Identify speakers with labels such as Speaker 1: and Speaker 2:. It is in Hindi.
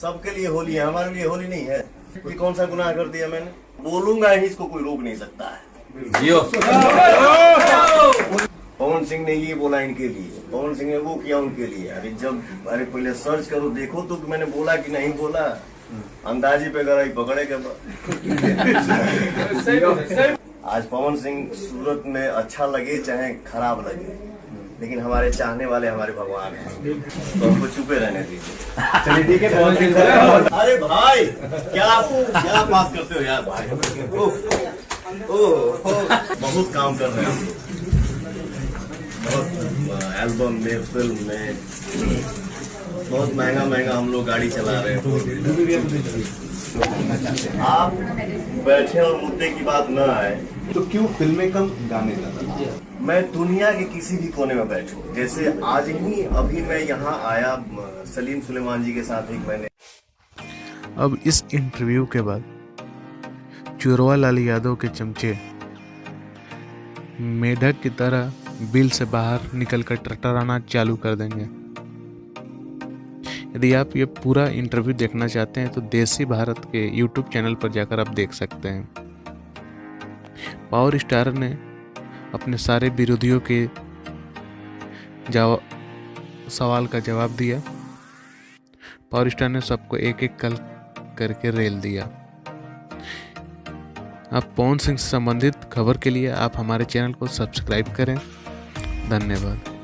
Speaker 1: सबके लिए होली है, हमारे लिए होली नहीं है कि कौन सा गुनाह कर दिया मैंने? बोलूंगा ही, इसको कोई रोक नहीं सकता है। पवन सिंह ने ये बोला इनके लिए, पवन सिंह ने वो किया उनके लिए। अरे पहले सर्च करो, देखो तो कि मैंने बोला कि नहीं बोला। अंदाजी पे गराई पकड़ेगा। आज पवन सिंह सूरत में अच्छा लगे चाहे खराब लगे, लेकिन हमारे चाहने वाले हमारे भगवान हैं, तो हमको चुपे रहने दीजिए।
Speaker 2: चलिए ठीक है, पवन सिंह।
Speaker 1: अरे भाई क्या बात करते हो यार भाई। बहुत काम कर रहे हैं हम लोग, बहुत एल्बम में, फिल्म में, बहुत महंगा हम लोग गाड़ी चला रहे हैं। आप बैठे और मुद्दे की बात न आए
Speaker 2: तो क्यों फिल्में कम, गाने ज्यादा?
Speaker 1: मैं दुनिया के किसी भी कोने में बैठूं, जैसे आज ही अभी मैं यहाँ आया सलीम सुलेमान जी के साथ एक मैंने।
Speaker 3: अब इस इंटरव्यू के बाद चुरवा लाल यादव के चमचे मेढक की तरह बिल से बाहर निकलकर टरटराना चालू कर देंगे। यदि आप ये पूरा इंटरव्यू देखना चाहते हैं तो देसी भारत के YouTube चैनल पर जाकर आप देख सकते हैं। पावर स्टार ने अपने सारे विरोधियों के सवाल का जवाब दिया। पावर स्टार ने सबको एक एक कल करके रेल दिया। आप पवन सिंह से संबंधित खबर के लिए आप हमारे चैनल को सब्सक्राइब करें। धन्यवाद।